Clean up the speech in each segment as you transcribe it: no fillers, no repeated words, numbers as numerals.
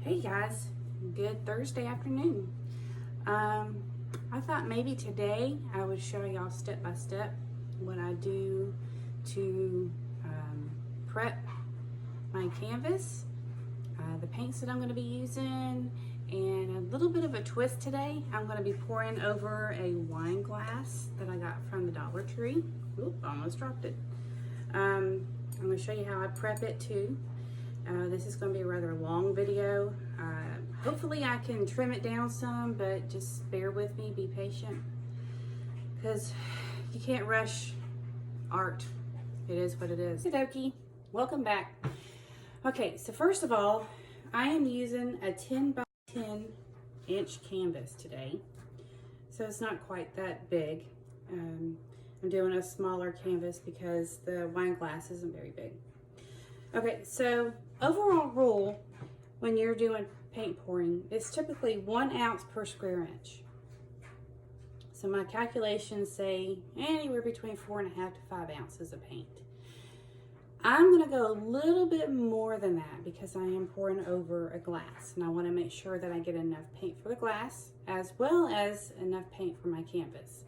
Hey guys, good Thursday afternoon. I thought maybe today I would show y'all step by step what I do to prep my canvas, the paints that I'm going to be using, and a little bit of a twist today. I'm going to be pouring over a wine glass that I got from the Dollar Tree. Oop, almost dropped it. I'm going to show you how I prep it too. This is going to be a rather long video. Hopefully I can trim it down some, but just bear with me, be patient, because you can't rush art. It is what it is. Okie, welcome back. Okay, so first of all, I am using a 10 by 10 inch canvas today, so it's not quite that big. I'm doing a smaller canvas because the wine glass isn't very big. Okay, so overall rule when you're doing paint pouring is typically 1 ounce per square inch. So my calculations say anywhere between 4.5 to 5 ounces of paint. I'm going to go a little bit more than that because I am pouring over a glass, and I want to make sure that I get enough paint for the glass as well as enough paint for my canvas.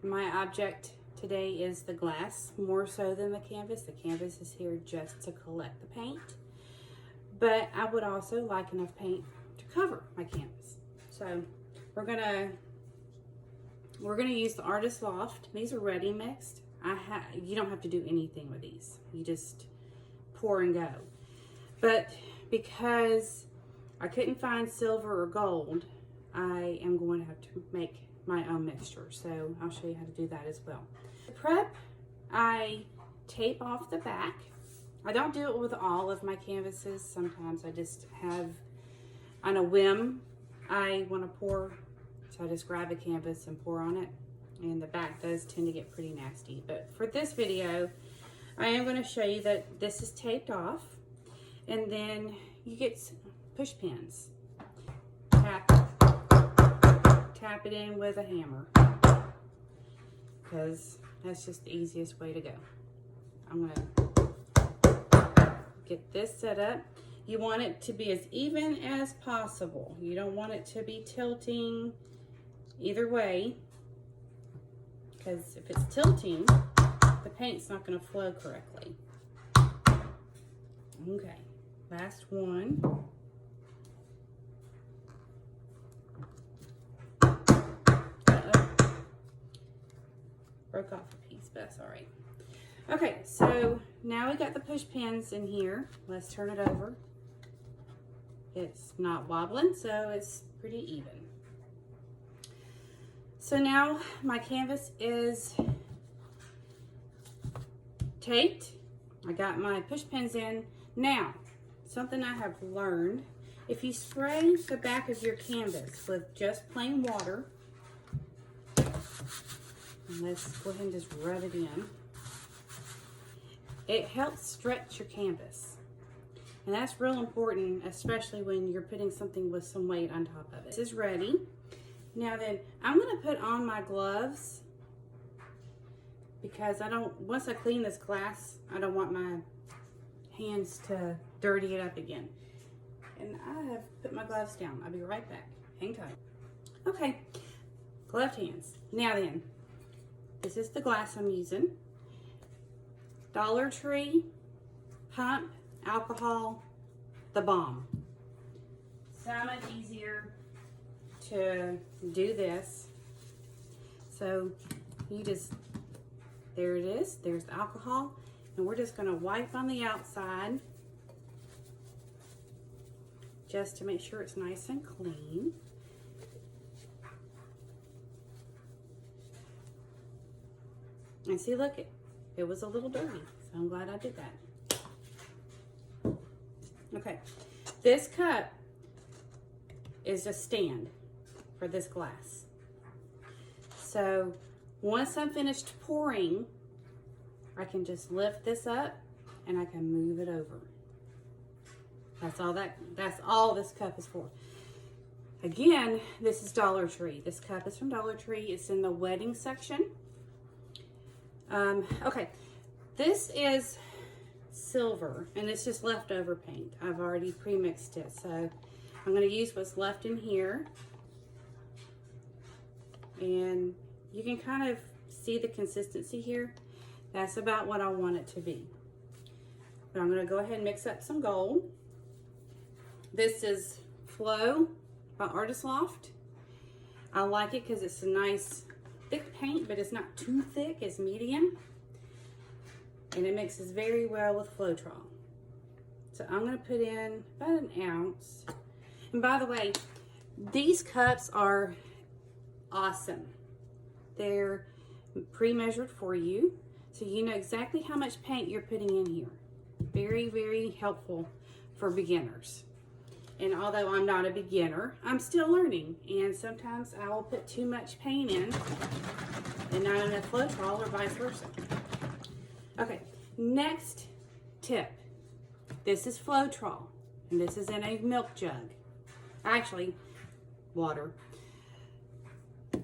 My object today is the glass more so than the canvas. The canvas is here just to collect the paint, but I would also like enough paint to cover my canvas. So we're gonna use the Artist Loft. These are ready mixed. You don't have to do anything with these. You just pour and go. But because I couldn't find silver or gold, I am going to have to make my own mixture. So I'll show you how to do that as well. To prep, I tape off the back. I don't do it with all of my canvases. Sometimes I just have, on a whim, I want to pour, so I just grab a canvas and pour on it. And the back does tend to get pretty nasty. But for this video, I am going to show you that this is taped off. And then you get push pins. Tap it in with a hammer, because that's just the easiest way to go. I'm going to get this set up. You want it to be as even as possible. You don't want it to be tilting either way, because if it's tilting, the paint's not going to flow correctly. Okay, last one. Broke off a piece, but that's all right. Okay, so now we got the push pins in here. Let's turn it over. It's not wobbling, so it's pretty even. So now my canvas is taped. I got my push pins in. Now, something I have learned, if you spray the back of your canvas with just plain water, and let's go ahead and just rub it in, it helps stretch your canvas. And that's real important, especially when you're putting something with some weight on top of it. This is ready. Now then, I'm going to put on my gloves because once I clean this glass, I don't want my hands to dirty it up again. And I have put my gloves down. I'll be right back. Hang tight. Okay, gloved hands. Now then, this is the glass I'm using. Dollar Tree, pump, alcohol, the bomb. So much easier to do this. So you just, there it is, there's the alcohol, and we're just going to wipe on the outside just to make sure it's nice and clean. And see, look, it was a little dirty, so I'm glad I did that. Okay, this cup is a stand for this glass. So once I'm finished pouring, I can just lift this up and I can move it over. That's all this cup is for. Again, this is Dollar Tree. This cup is from Dollar Tree. It's in the wedding section. Okay, this is silver, and it's just leftover paint. I've already pre-mixed it, so I'm going to use what's left in here. And you can kind of see the consistency here. That's about what I want it to be. But I'm going to go ahead and mix up some gold. This is Flow by Artist Loft. I like it because it's a nice thick paint, but it's not too thick, it's medium. And it mixes very well with Floetrol. So I'm going to put in about an ounce. And by the way, these cups are awesome. They're pre-measured for you, so you know exactly how much paint you're putting in here. Very, very helpful for beginners. And although I'm not a beginner, I'm still learning. And sometimes I will put too much paint in and not enough Floetrol, or vice versa. Okay, next tip. This is Floetrol, and this is in a milk jug. Actually, water.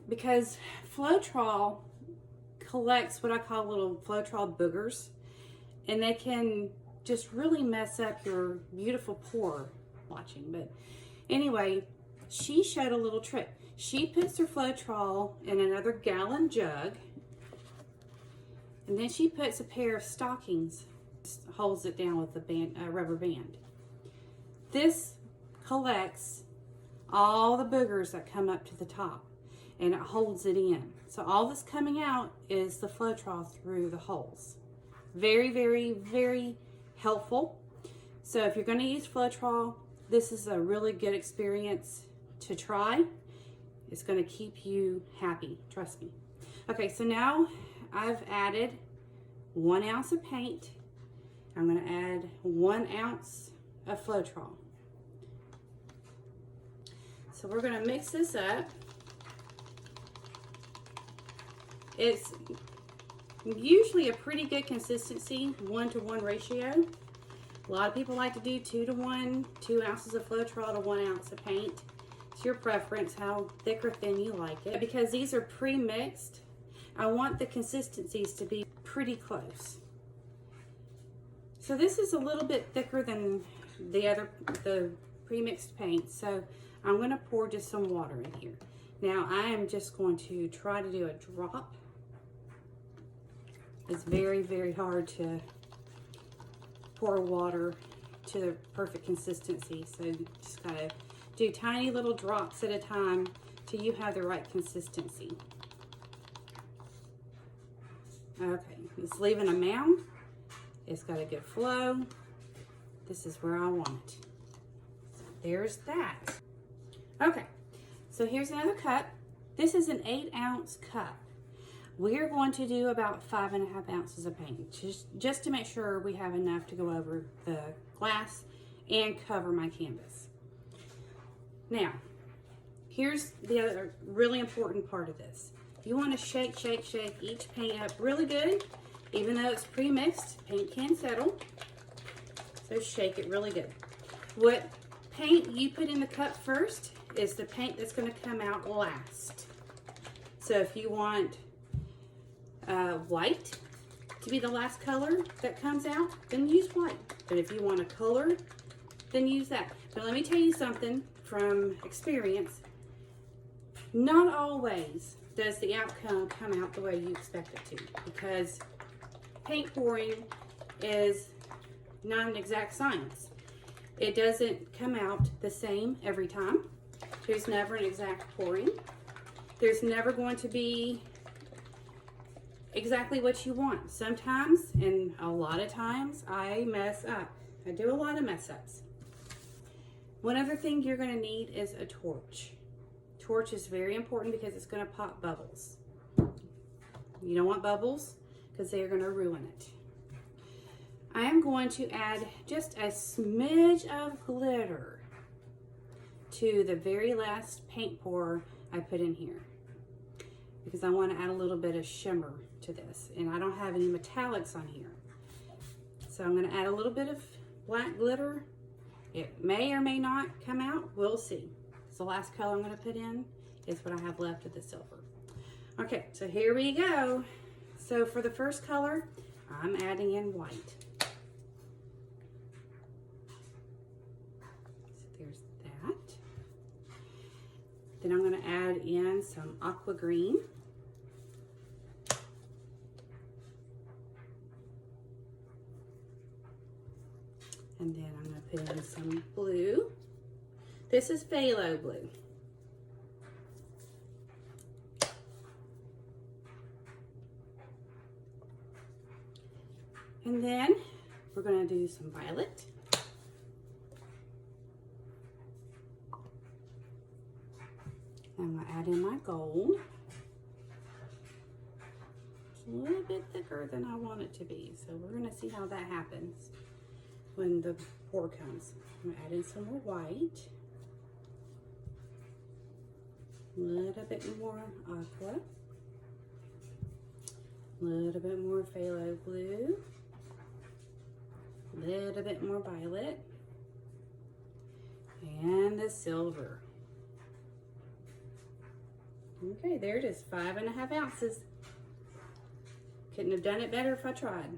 Because Floetrol collects what I call little Floetrol boogers, and they can just really mess up your beautiful pour watching. But anyway, she showed a little trick. She puts her Floetrol in another gallon jug, and then she puts a pair of stockings, holds it down with a rubber band. This collects all the boogers that come up to the top, and it holds it in. So all that's coming out is the Floetrol through the holes. Very, very, very helpful. So if you're going to use Floetrol, this is a really good experience to try. It's going to keep you happy, trust me. Okay, so now I've added 1 ounce of paint. I'm going to add 1 ounce of Floetrol. So we're going to mix this up. It's usually a pretty good consistency, 1-to-1 ratio. A lot of people like to do 2-to-1, 2 ounces of Floetrol to 1 ounce of paint. It's your preference, how thick or thin you like it. Because these are pre-mixed, I want the consistencies to be pretty close. So this is a little bit thicker than the pre-mixed paint, so I'm going to pour just some water in here. Now I am just going to try to do a drop. It's very, very hard to pour water to the perfect consistency, so you just gotta do tiny little drops at a time till you have the right consistency. Okay, it's leaving a mound. It's got a good flow. This is where I want it. So there's that. Okay, so here's another cup. This is an 8-ounce cup. We're going to do about 5.5 ounces of paint, just to make sure we have enough to go over the glass and cover my canvas. Now, here's the other really important part of this. You want to shake each paint up really good. Even though it's pre-mixed, paint can settle. So shake it really good. What paint you put in the cup first is the paint that's going to come out last. So if you want white to be the last color that comes out, then use white. But if you want a color, then use that. But let me tell you something from experience. Not always does the outcome come out the way you expect it to, because paint pouring is not an exact science. It doesn't come out the same every time. There's never an exact pouring. There's never going to be exactly what you want. Sometimes, and a lot of times, I mess up. I do a lot of mess ups. One other thing you're going to need is a torch. Torch is very important because it's going to pop bubbles. You don't want bubbles because they are going to ruin it. I am going to add just a smidge of glitter to the very last paint pour I put in here, because I want to add a little bit of shimmer to this, and I don't have any metallics on here. So I'm going to add a little bit of black glitter. It may or may not come out. We'll see. So the last color I'm going to put in is what I have left of the silver. Okay, so here we go. So for the first color, I'm adding in white. Then I'm going to add in some aqua green. And then I'm going to put in some blue. This is phthalo blue. And then we're going to do some violet. I'm going to add in my gold. It's a little bit thicker than I want it to be, so we're going to see how that happens when the pour comes. I'm going to add in some more white. A little bit more aqua. A little bit more phthalo blue. A little bit more violet. And the silver. Okay, there it is, 5.5 ounces. Couldn't have done it better if I tried.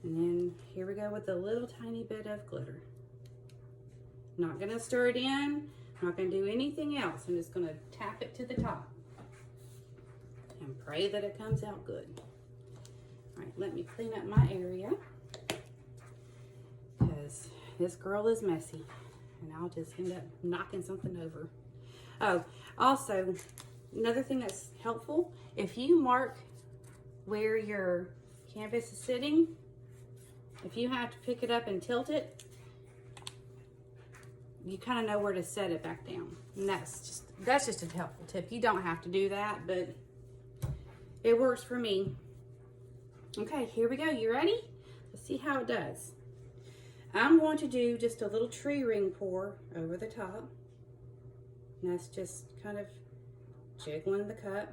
And then here we go with a little tiny bit of glitter. Not gonna stir it in, not gonna do anything else. I'm just gonna tap it to the top and pray that it comes out good. All right, let me clean up my area because this girl is messy and I'll just end up knocking something over. Oh, also, another thing that's helpful, if you mark where your canvas is sitting, if you have to pick it up and tilt it, you kind of know where to set it back down. And that's just a helpful tip. You don't have to do that, but it works for me. Okay, here we go. You ready? Let's see how it does. I'm going to do just a little tree ring pour over the top. And that's just kind of jiggling the cup.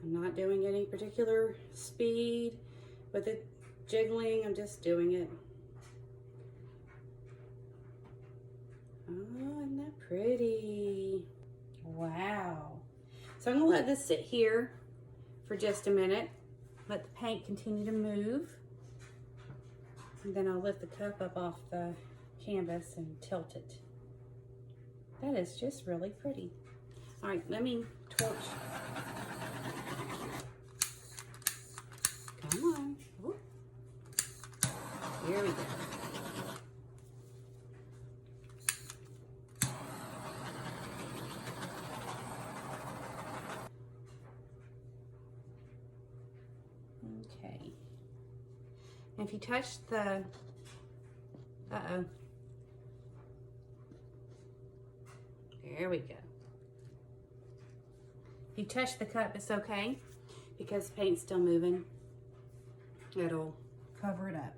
I'm not doing any particular speed with the jiggling. I'm just doing it. Oh, isn't that pretty? Wow. So I'm gonna let this sit here for just a minute. Let the paint continue to move. And then I'll lift the cup up off the canvas and tilt it. That is just really pretty. All right, let me torch. Come on. Ooh. Here we go. Okay. And if you touch the, there we go. If you touch the cup, it's okay because the paint's still moving. It'll cover it up.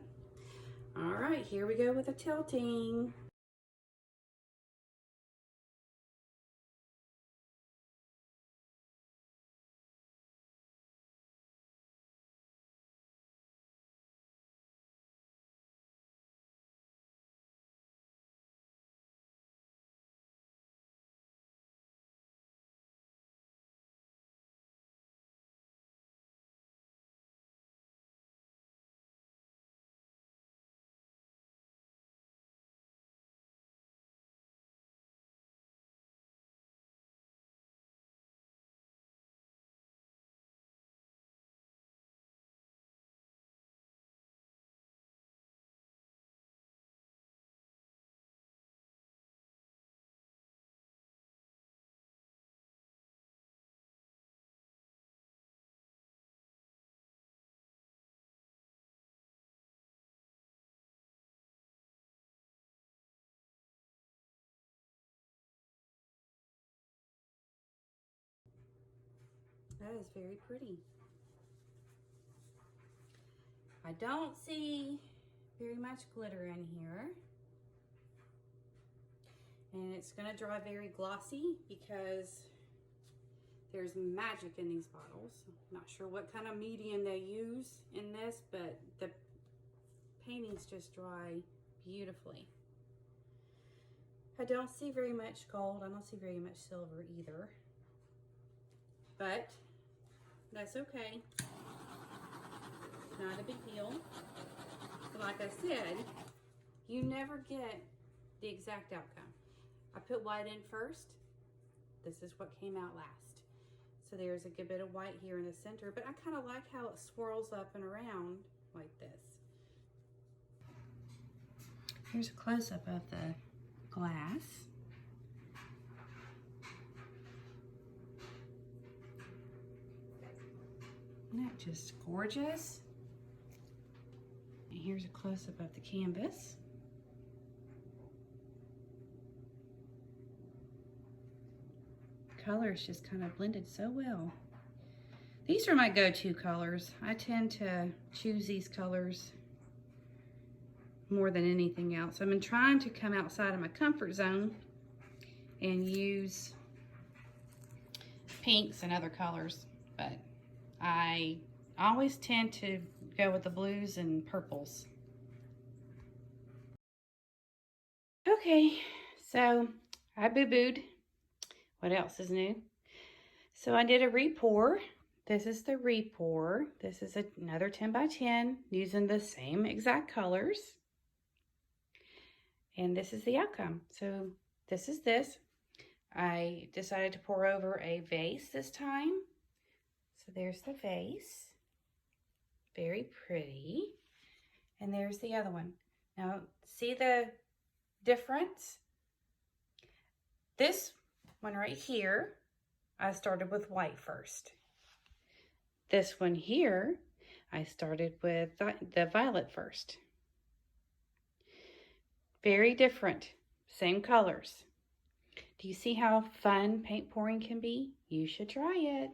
All right, here we go with the tilting. That is very pretty. I don't see very much glitter in here. And it's gonna dry very glossy because there's magic in these bottles. I'm not sure what kind of medium they use in this, but the paintings just dry beautifully. I don't see very much gold. I don't see very much silver either. But that's okay. Not a big deal. But like I said, you never get the exact outcome. I put white in first. This is what came out last. So there's a good bit of white here in the center, but I kind of like how it swirls up and around like this. Here's a close-up of the glass. Isn't that just gorgeous? And here's a close-up of the canvas. Colors just kind of blended so well. These are my go-to colors. I tend to choose these colors more than anything else. I've been trying to come outside of my comfort zone and use pinks and other colors, but I always tend to go with the blues and purples. Okay, so I boo-booed. What else is new? So I did a re-pour. This is the re-pour. This is another 10 by 10 using the same exact colors. And this is the outcome. So this is this. I decided to pour over a vase this time. So there's the vase. Very pretty. And there's the other one. Now, see the difference? This one right here, I started with white first. This one here, I started with the violet first. Very different, same colors. Do you see how fun paint pouring can be? You should try it.